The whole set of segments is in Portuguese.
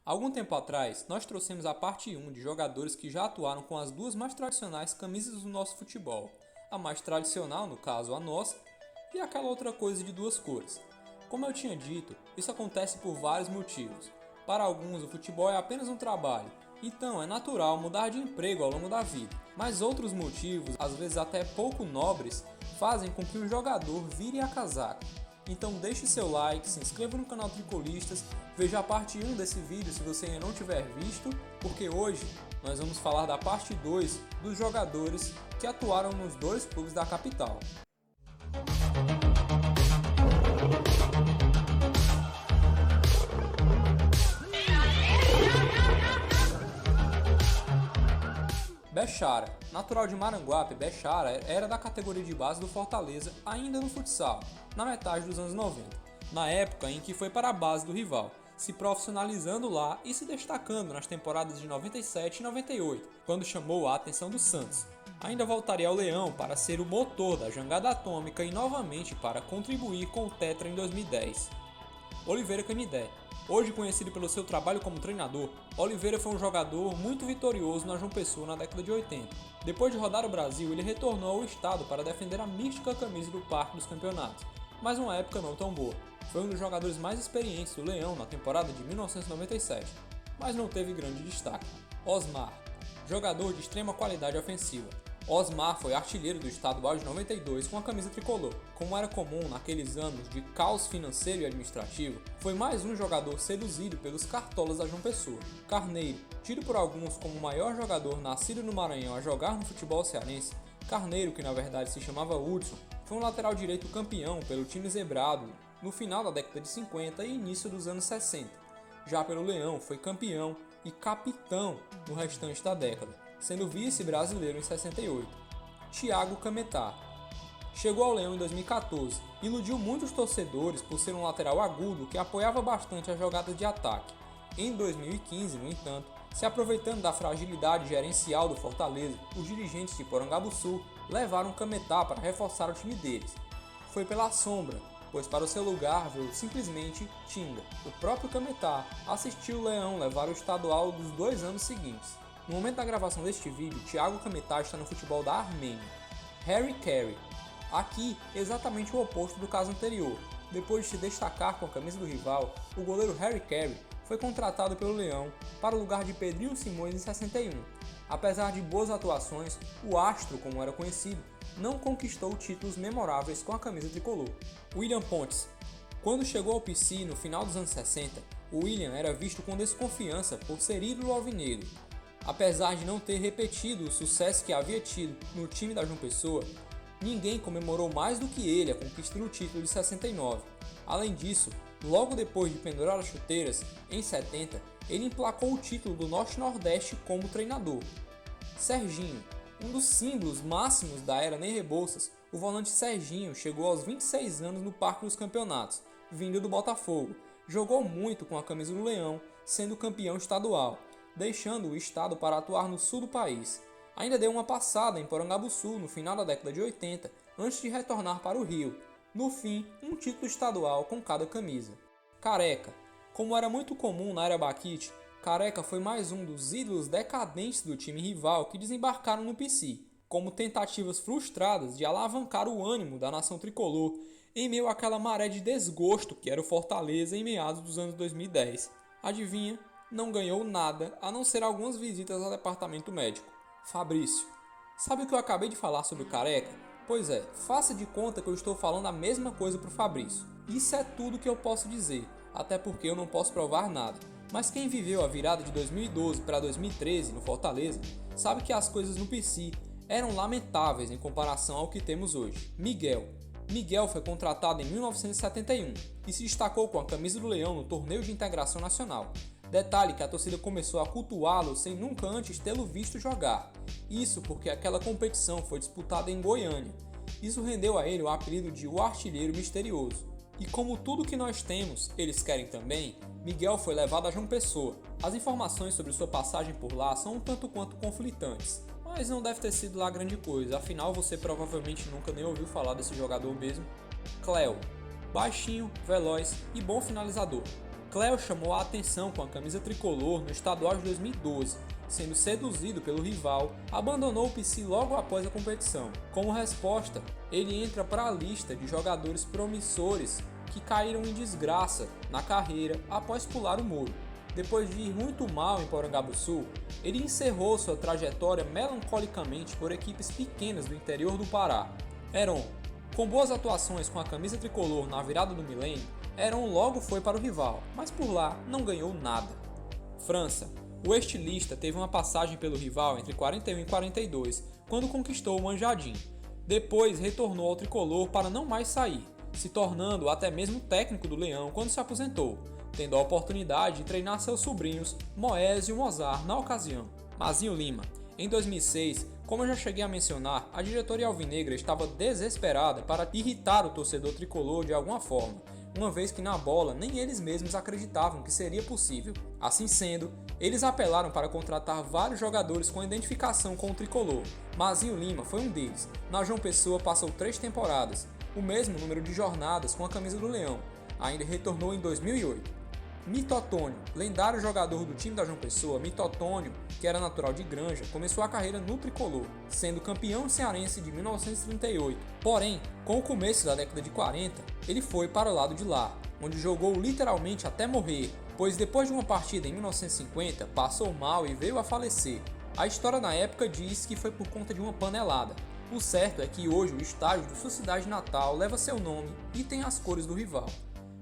Algum tempo atrás, nós trouxemos a parte 1 de jogadores que já atuaram com as duas mais tradicionais camisas do nosso futebol. A mais tradicional, no caso a nossa, e aquela outra coisa de duas cores. Como eu tinha dito, isso acontece por vários motivos. Para alguns, o futebol é apenas um trabalho, então é natural mudar de emprego ao longo da vida. Mas outros motivos, às vezes até pouco nobres, fazem com que um jogador vire a casaca. Então deixe seu like, se inscreva no canal Tricolistas, veja a parte 1 desse vídeo se você ainda não tiver visto, porque hoje nós vamos falar da parte 2 dos jogadores que atuaram nos dois clubes da capital. Bechara. Natural de Maranguape, Bechara era da categoria de base do Fortaleza ainda no futsal, na metade dos anos 90, na época em que foi para a base do rival, se profissionalizando lá e se destacando nas temporadas de 97 e 98, quando chamou a atenção do Santos. Ainda voltaria ao Leão para ser o motor da jangada atômica e novamente para contribuir com o Tetra em 2010. Oliveira Canidé. Hoje conhecido pelo seu trabalho como treinador, Oliveira foi um jogador muito vitorioso na João Pessoa na década de 80. Depois de rodar o Brasil, ele retornou ao estado para defender a mística camisa do Parque dos Campeonatos, mas uma época não tão boa. Foi um dos jogadores mais experientes do Leão na temporada de 1997, mas não teve grande destaque. Osmar. Jogador de extrema qualidade ofensiva. Osmar foi artilheiro do estadual de 92 com a camisa tricolor. Como era comum naqueles anos de caos financeiro e administrativo, foi mais um jogador seduzido pelos cartolas da João Pessoa. Carneiro, tido por alguns como o maior jogador nascido no Maranhão a jogar no futebol cearense, Carneiro, que na verdade se chamava Hudson, foi um lateral direito campeão pelo time zebrado no final da década de 50 e início dos anos 60. Já pelo Leão, foi campeão e capitão no restante da década, sendo vice-brasileiro em 68. Thiago Cametá. Chegou ao Leão em 2014, iludiu muitos torcedores por ser um lateral agudo que apoiava bastante as jogadas de ataque. Em 2015, no entanto, se aproveitando da fragilidade gerencial do Fortaleza, os dirigentes de Porangabuçu levaram Cametá para reforçar o time deles. Foi pela sombra, pois para o seu lugar veio simplesmente Tinga. O próprio Cametá assistiu o Leão levar o estadual dos 2 anos seguintes. No momento da gravação deste vídeo, Thiago Cametá está no futebol da Armênia. Harry Carey. Aqui, exatamente o oposto do caso anterior. Depois de se destacar com a camisa do rival, o goleiro Harry Carey foi contratado pelo Leão para o lugar de Pedrinho Simões em 61. Apesar de boas atuações, o Astro, como era conhecido, não conquistou títulos memoráveis com a camisa tricolor. William Pontes. Quando chegou ao PC no final dos anos 60, o William era visto com desconfiança por ser ídolo alvinegro. Apesar de não ter repetido o sucesso que havia tido no time da João Pessoa, ninguém comemorou mais do que ele a conquista do título de 69. Além disso, logo depois de pendurar as chuteiras, em 70, ele emplacou o título do Norte-Nordeste como treinador. Serginho. Um dos símbolos máximos da era Ney Rebouças, o volante Serginho chegou aos 26 anos no Parque dos Campeonatos, vindo do Botafogo. Jogou muito com a camisa do Leão, sendo campeão estadual, deixando o estado para atuar no sul do país. Ainda deu uma passada em Porangabuçu no final da década de 80, antes de retornar para o Rio. No fim, um título estadual com cada camisa. Careca. Como era muito comum na era Baquite, Careca foi mais um dos ídolos decadentes do time rival que desembarcaram no PC, como tentativas frustradas de alavancar o ânimo da nação tricolor em meio àquela maré de desgosto que era o Fortaleza em meados dos anos 2010. Adivinha? Não ganhou nada, a não ser algumas visitas ao departamento médico. Fabrício. Sabe o que eu acabei de falar sobre o Careca? Pois é, faça de conta que eu estou falando a mesma coisa pro Fabrício. Isso é tudo que eu posso dizer, até porque eu não posso provar nada. Mas quem viveu a virada de 2012 para 2013 no Fortaleza, sabe que as coisas no PC eram lamentáveis em comparação ao que temos hoje. Miguel. Miguel foi contratado em 1971 e se destacou com a camisa do Leão no Torneio de Integração Nacional. Detalhe que a torcida começou a cultuá-lo sem nunca antes tê-lo visto jogar. Isso porque aquela competição foi disputada em Goiânia. Isso rendeu a ele o apelido de o Artilheiro Misterioso. E como tudo que nós temos, eles querem também, Miguel foi levado a João Pessoa. As informações sobre sua passagem por lá são um tanto quanto conflitantes, mas não deve ter sido lá grande coisa, afinal você provavelmente nunca nem ouviu falar desse jogador mesmo. Cléo. Baixinho, veloz e bom finalizador. Cléo chamou a atenção com a camisa tricolor no estadual de 2012, sendo seduzido pelo rival, abandonou o PC logo após a competição. Como resposta, ele entra para a lista de jogadores promissores que caíram em desgraça na carreira após pular o muro. Depois de ir muito mal em Porangabuçu, ele encerrou sua trajetória melancolicamente por equipes pequenas do interior do Pará. Heron, com boas atuações com a camisa tricolor na virada do milênio, Heron logo foi para o rival, mas por lá não ganhou nada. França. O estilista teve uma passagem pelo rival entre 41 e 42, quando conquistou o Manjadin. Depois retornou ao tricolor para não mais sair, se tornando até mesmo técnico do Leão quando se aposentou, tendo a oportunidade de treinar seus sobrinhos Moés e Mozart na ocasião. Mazinho Lima. Em 2006, como eu já cheguei a mencionar, a diretoria alvinegra estava desesperada para irritar o torcedor tricolor de alguma forma, uma vez que na bola nem eles mesmos acreditavam que seria possível. Assim sendo, eles apelaram para contratar vários jogadores com identificação com o tricolor. Mazinho Lima foi um deles. Na João Pessoa passou 3 temporadas, o mesmo número de jornadas com a camisa do Leão. Ainda retornou em 2008. Mito Otônio, lendário jogador do time da João Pessoa, Mito Otônio, que era natural de Granja, começou a carreira no tricolor, sendo campeão cearense de 1938. Porém, com o começo da década de 40, ele foi para o lado de lá, onde jogou literalmente até morrer, pois depois de uma partida em 1950, passou mal e veio a falecer. A história na época diz que foi por conta de uma panelada. O certo é que hoje o estádio de sua cidade natal leva seu nome e tem as cores do rival.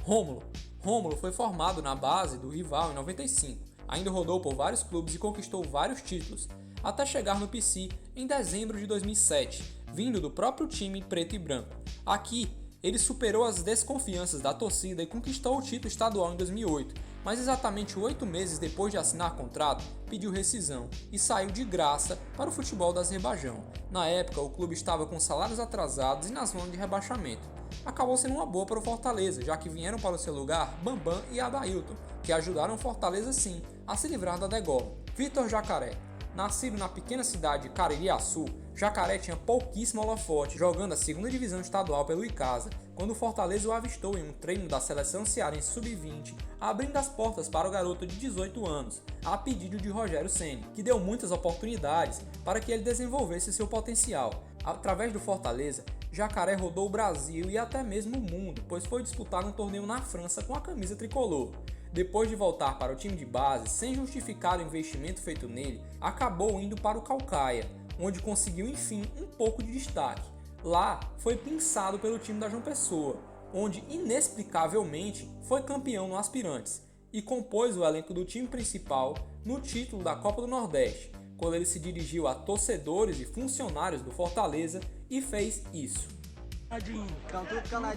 Rômulo foi formado na base do rival em 95, ainda rodou por vários clubes e conquistou vários títulos, até chegar no PC em dezembro de 2007, vindo do próprio time preto e branco. Aqui, ele superou as desconfianças da torcida e conquistou o título estadual em 2008, mas exatamente 8 meses depois de assinar contrato, pediu rescisão e saiu de graça para o futebol do Azerbaijão. Na época, o clube estava com salários atrasados e na zona de rebaixamento. Acabou sendo uma boa para o Fortaleza, já que vieram para o seu lugar Bambam e Adailton, que ajudaram o Fortaleza sim a se livrar da degola. Vitor Jacaré. Nascido na pequena cidade de Caririaçu, Jacaré tinha pouquíssimo holofote jogando a segunda divisão estadual pelo Icasa, quando o Fortaleza o avistou em um treino da seleção cearense sub-20, abrindo as portas para o garoto de 18 anos, a pedido de Rogério Ceni, que deu muitas oportunidades para que ele desenvolvesse seu potencial. Através do Fortaleza, Jacaré rodou o Brasil e até mesmo o mundo, pois foi disputar um torneio na França com a camisa tricolor. Depois de voltar para o time de base, sem justificar o investimento feito nele, acabou indo para o Caucaia, onde conseguiu enfim um pouco de destaque. Lá, foi pinçado pelo time da João Pessoa, onde inexplicavelmente foi campeão no Aspirantes, e compôs o elenco do time principal no título da Copa do Nordeste, quando ele se dirigiu a torcedores e funcionários do Fortaleza e fez isso. Caladinho.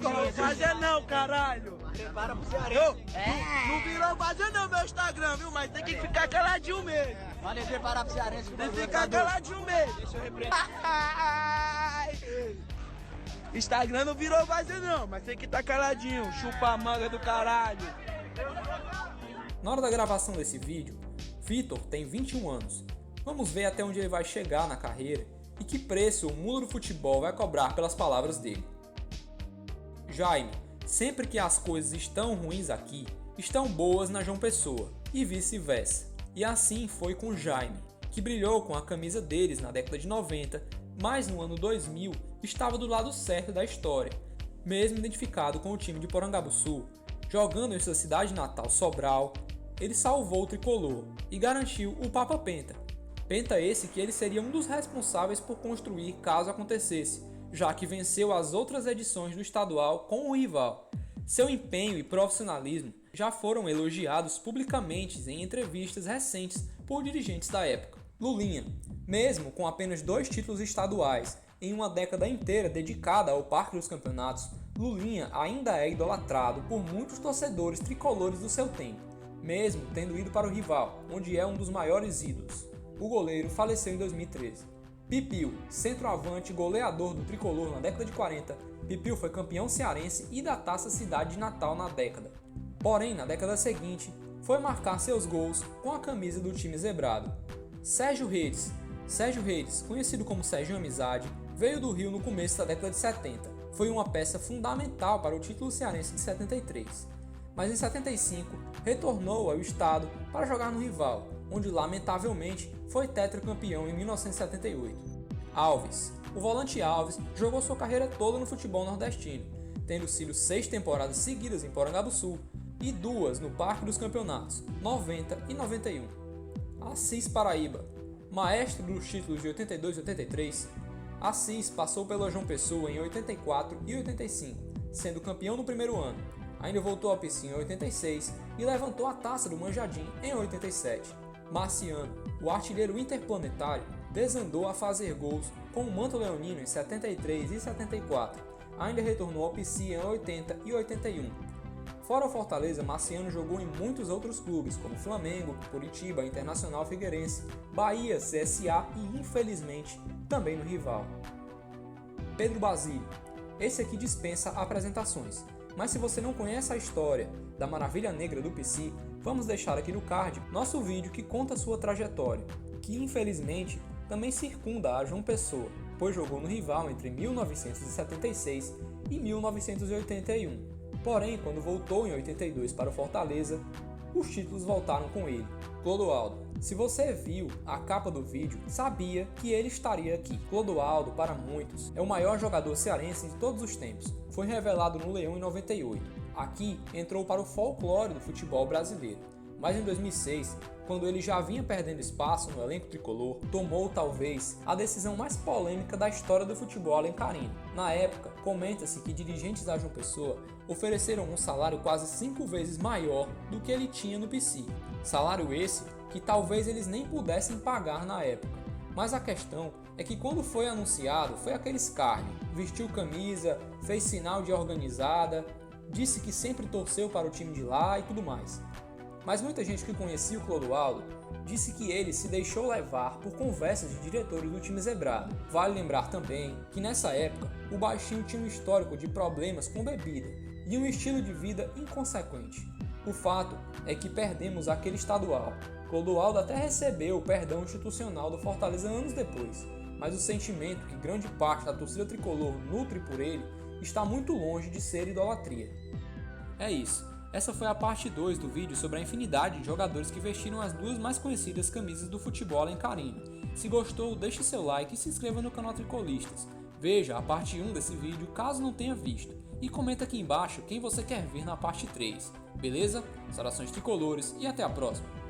Não fazer não, caralho. Prepara pro Cearense. Não virou fazer não meu Instagram, viu? Mas tem que ficar caladinho mesmo. Valeu, preparar pro Cearense. Tem que ficar caladinho mesmo. Deixa eu repreender. Instagram não virou fazer não, mas tem que estar caladinho. Chupa a manga do caralho. Na hora da gravação desse vídeo, Vitor tem 21 anos. Vamos ver até onde ele vai chegar na carreira e que preço o mundo do futebol vai cobrar pelas palavras dele. Jaime, sempre que as coisas estão ruins aqui, estão boas na João Pessoa, e vice-versa. E assim foi com Jaime, que brilhou com a camisa deles na década de 90, mas no ano 2000 estava do lado certo da história, mesmo identificado com o time de Porangabuçu, jogando em sua cidade natal Sobral, ele salvou o tricolor e garantiu o Papa Penta. Penta esse que ele seria um dos responsáveis por construir caso acontecesse, já que venceu as outras edições do estadual com o rival. Seu empenho e profissionalismo já foram elogiados publicamente em entrevistas recentes por dirigentes da época. Lulinha, mesmo com apenas 2 títulos estaduais em uma década inteira dedicada ao Parque dos Campeonatos, Lulinha ainda é idolatrado por muitos torcedores tricolores do seu tempo, mesmo tendo ido para o rival, onde é um dos maiores ídolos. O goleiro faleceu em 2013. Pipio, centroavante goleador do tricolor na década de 40, Pipio foi campeão cearense e da Taça Cidade de Natal na década. Porém, na década seguinte, foi marcar seus gols com a camisa do time zebrado. Sérgio Redes, conhecido como Sérgio Amizade, veio do Rio no começo da década de 70. Foi uma peça fundamental para o título cearense de 73. mas em 75 retornou ao estado para jogar no rival, onde lamentavelmente foi tetracampeão em 1978. Alves. O volante Alves jogou sua carreira toda no futebol nordestino, tendo sido 6 temporadas seguidas em Porangabuçu e 2 no Parque dos Campeonatos, 90 e 91. Assis Paraíba. Maestro dos títulos de 82 e 83, Assis passou pela João Pessoa em 84 e 85, sendo campeão no primeiro ano. Ainda voltou ao PC em 86 e levantou a taça do Manjardim em 87. Marciano, o artilheiro interplanetário, desandou a fazer gols com o manto leonino em 73 e 74. Ainda retornou ao PC em 80 e 81. Fora o Fortaleza, Marciano jogou em muitos outros clubes, como Flamengo, Curitiba, Internacional Figueirense, Bahia, CSA e, infelizmente, também no rival. Pedro Basílio. Esse aqui dispensa apresentações, mas se você não conhece a história da Maravilha Negra do PC, vamos deixar aqui no card nosso vídeo que conta sua trajetória, que infelizmente também circunda a João Pessoa, pois jogou no rival entre 1976 e 1981. Porém, quando voltou em 82 para o Fortaleza, os títulos voltaram com ele. Clodoaldo. Se você viu a capa do vídeo, sabia que ele estaria aqui. Clodoaldo, para muitos, é o maior jogador cearense de todos os tempos. Foi revelado no Leão em 98. Aqui entrou para o folclore do futebol brasileiro. Mas em 2006, quando ele já vinha perdendo espaço no elenco tricolor, tomou talvez a decisão mais polêmica da história do futebol alencarino. Na época, comenta-se que dirigentes da João Pessoa ofereceram um salário quase 5 vezes maior do que ele tinha no PC. Salário esse que talvez eles nem pudessem pagar na época. Mas a questão é que quando foi anunciado, foi aquele escárnio. Vestiu camisa, fez sinal de organizada, disse que sempre torceu para o time de lá e tudo mais. Mas muita gente que conhecia o Clodoaldo disse que ele se deixou levar por conversas de diretores do time zebrado. Vale lembrar também que nessa época o baixinho tinha um histórico de problemas com bebida e um estilo de vida inconsequente. O fato é que perdemos aquele estadual. Clodoaldo até recebeu o perdão institucional do Fortaleza anos depois, mas o sentimento que grande parte da torcida tricolor nutre por ele está muito longe de ser idolatria. É isso. Essa foi a parte 2 do vídeo sobre a infinidade de jogadores que vestiram as 2 mais conhecidas camisas do futebol alencarino. Se gostou, deixe seu like e se inscreva no canal Tricolistas. Veja a parte 1 desse vídeo caso não tenha visto e comenta aqui embaixo quem você quer ver na parte 3. Beleza? Saudações tricolores e até a próxima!